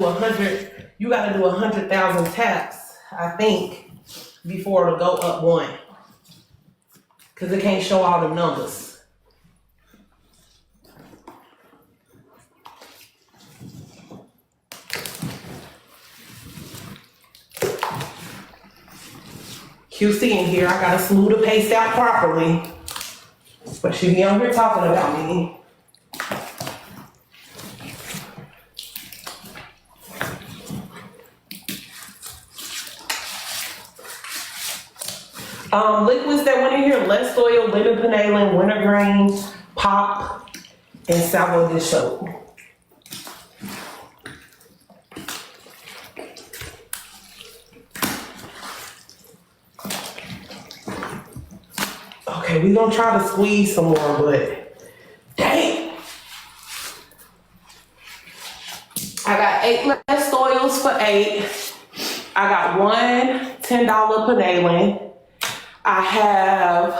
100, you gotta do 100,000 taps, I think, before it'll go up one. Cause it can't show all the numbers. QC in here, I gotta smooth the paste out properly. But she be on here talking about me. Liquids that went in here: less oil, lemon penalin, wintergreen, pop, and salvo dish soap. Okay, we gonna try to squeeze some more, but dang. I got 8 less oils for 8. I got 1 $10 penalin. I have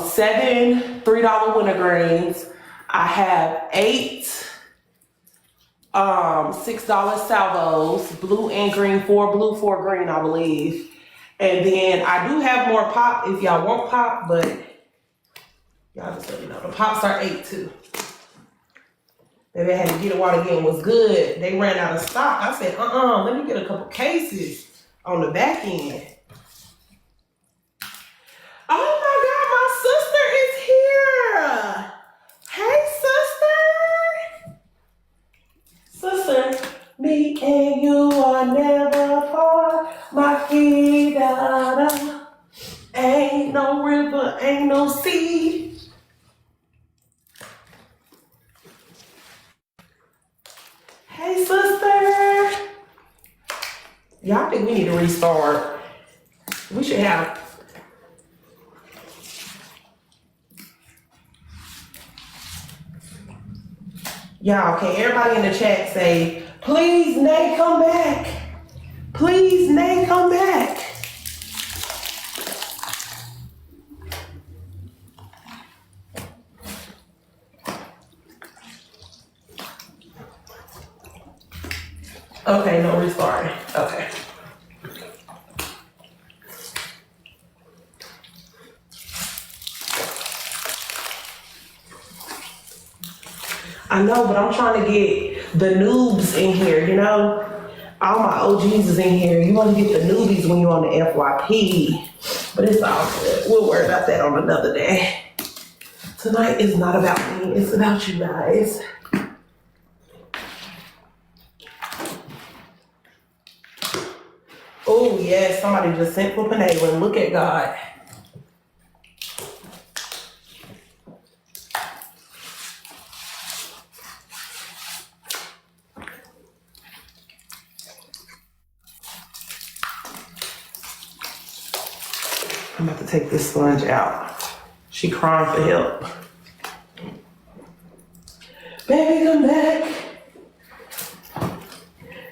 7 $3 wintergreens. I have 8 $6 salvos, blue and green, 4 blue, 4 green, I believe. And then I do have more pop if y'all want pop, but y'all just let me know. The pops are 8 too. Maybe I had to get it while the game was good. They ran out of stock. I said, let me get a couple cases on the back end. Oh my God, my sister is here. Hey, sister. Me and you are never apart. My feet da. Ain't no river, ain't no sea. Hey, sister. Y'all think we need to restart? We should have. Y'all, can everybody in the chat say, please, Nay, come back. Please, Nay, come back. Okay, no restarting. Okay. I know, but I'm trying to get the noobs in here, you know? All my OGs is in here. You want to get the newbies when you're on the FYP. But it's all good. We'll worry about that on another day. Tonight is not about me. It's about you guys. Oh, yes. Somebody just sent for penalin. Look at God. I'm about to take this sponge out. She crying for help. Baby, come back.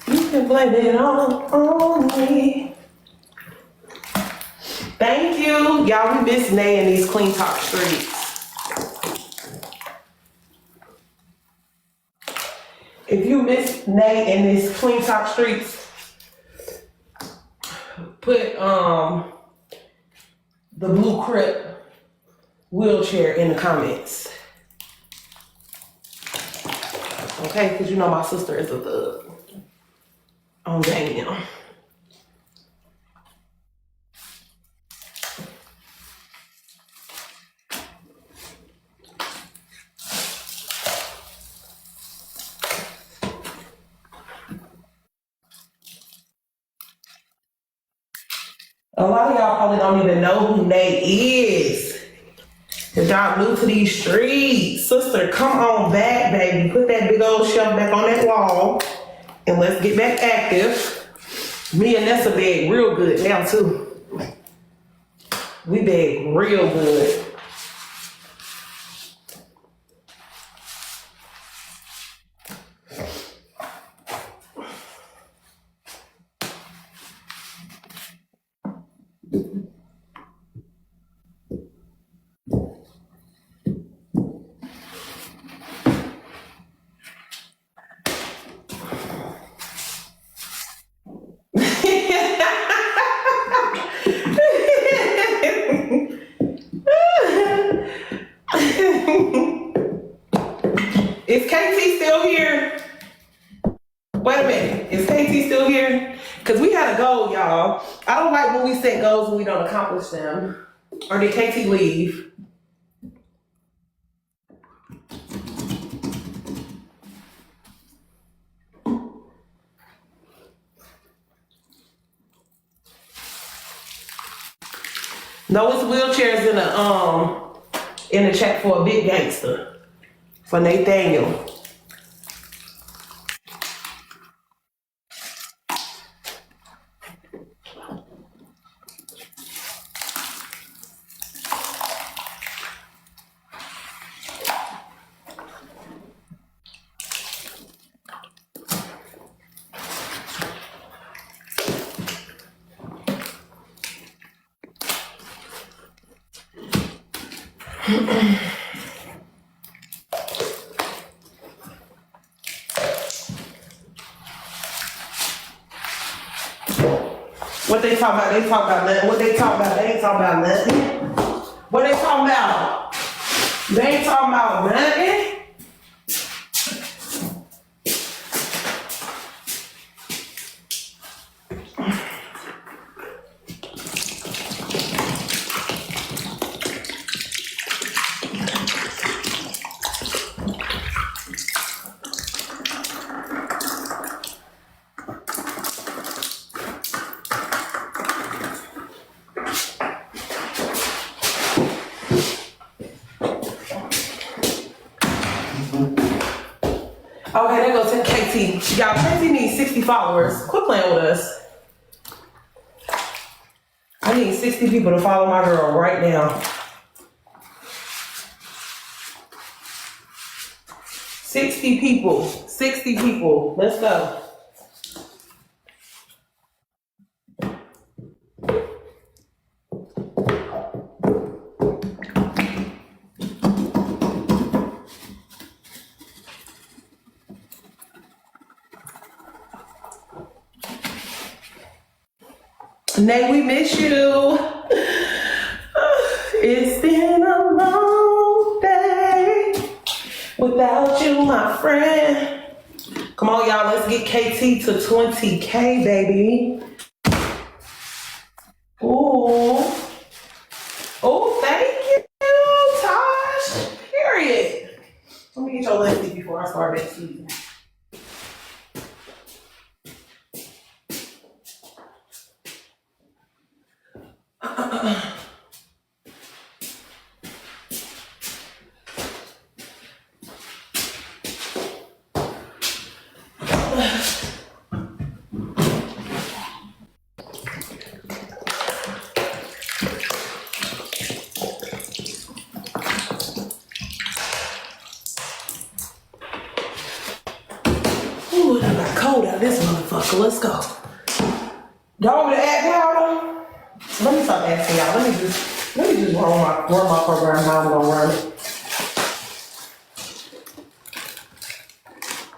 You can blame it on me. Thank you. Y'all, we miss Nay in these clean top streets. If you miss Nay in these clean top streets, put the blue crip wheelchair in the comments. Okay, because you know my sister is a thug. On Daniel. A lot of y'all probably don't even know who Nay is. Cause y'all new to these streets. Sister, come on back, baby. Put that big old shelf back on that wall. And let's get back active. Me and Nessa beg real good now too. We beg real good. Wait a minute, is KT still here? Because we had a goal, y'all. I don't like when we set goals and we don't accomplish them. Or did KT leave? No, it's wheelchairs in the chat for a big gangster. For Nathaniel. What they talking about? They talking about nothing. What they talking about? They ain't talking about nothing. What they talking about? They ain't talking about nothing. Okay, there goes KT. Y'all, KT needs 60 followers. Quit playing with us. I need 60 people to follow my girl right now. 60 people. 60 people. Let's go. Nay, we miss you. It's been a long day without you, my friend. Come on, y'all, let's get KT to 20K, baby. Ooh. Oh, thank you, Tosh. Period. Let me get your lefty before I start next season. Ooh, it got cold out this motherfucker. Let's go. Y'all want me to add powder? Let me stop asking y'all. Let me just run my program how I'm gonna run it.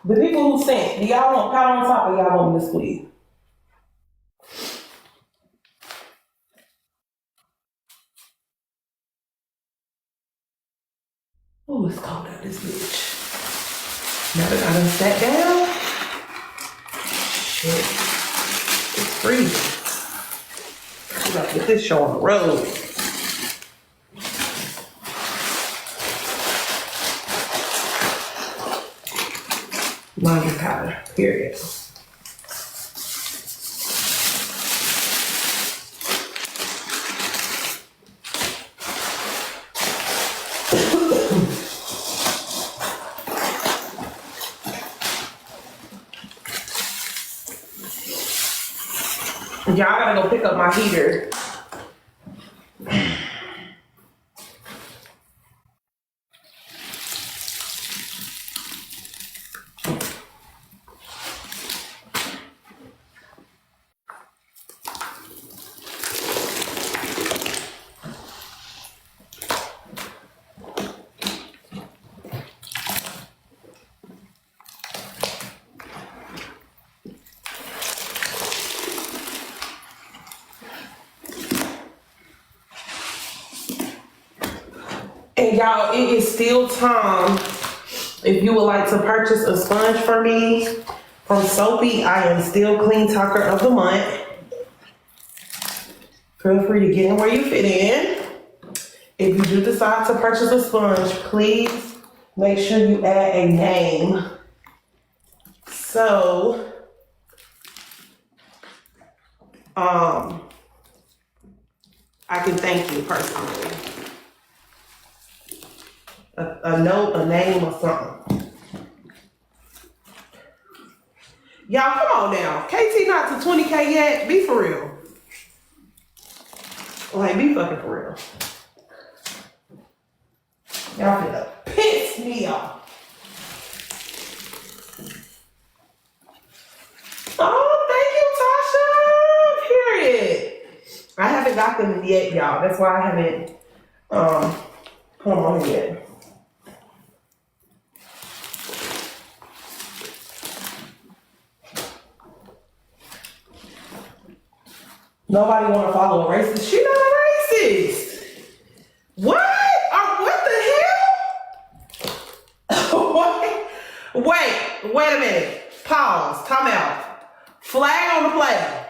The people who sent, do y'all want powder on top or y'all want me to squeeze? Oh, it's cold out this bitch. Now that I done sat down, shit, it's freezing. We gotta get this show on the road. Laundry powder, period. Y'all gotta go pick up my heater. And y'all, it is still time if you would like to purchase a sponge for me. From Soapy, I am still Clean Talker of the Month. Feel free to get in where you fit in. If you do decide to purchase a sponge, please make sure you add a name. So, I can thank you personally. A note, a name, or something. Y'all, come on now. KT not to 20K yet. Be for real. Like, be fucking for real. Y'all finna piss me off. Oh, thank you, Tasha. Period. I haven't got them yet, y'all. That's why I haven't put them on yet. Nobody want to follow a racist. She not a racist. What? What the hell? Wait a minute. Pause. Time out. Flag on the play.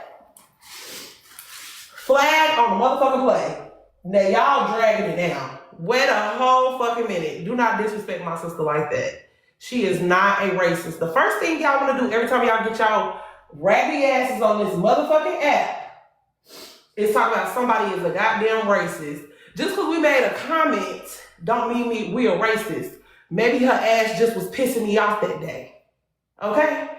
Flag on the motherfucking play. Now y'all dragging it down. Wait a whole fucking minute. Do not disrespect my sister like that. She is not a racist. The first thing y'all want to do every time y'all get y'all raggedy asses on this motherfucking app is talk about somebody is a goddamn racist. Just because we made a comment don't mean we are racist. Maybe her ass just was pissing me off that day. Okay?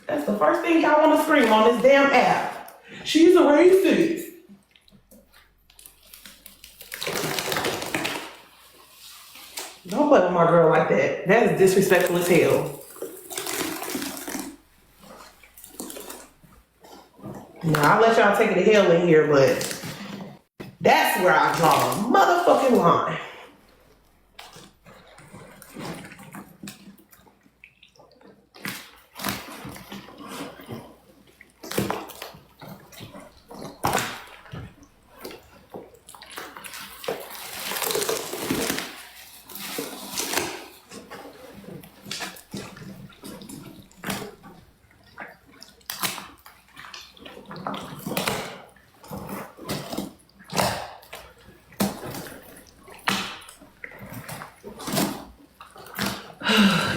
That's the first thing y'all want to scream on this damn app. She's a racist. Don't play with my girl like that. That is disrespectful as hell. Now, I'll let y'all take it to hell in here, but that's where I draw a motherfucking line.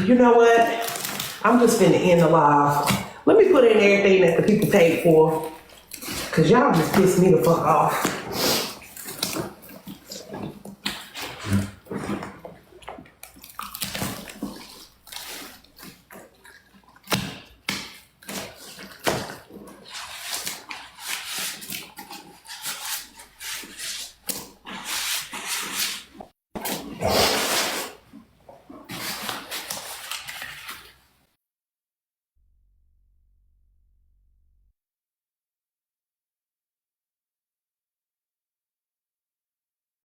You know what? I'm just finna end the live. Let me put in everything that the people paid for. Cause y'all just pissed me the fuck off.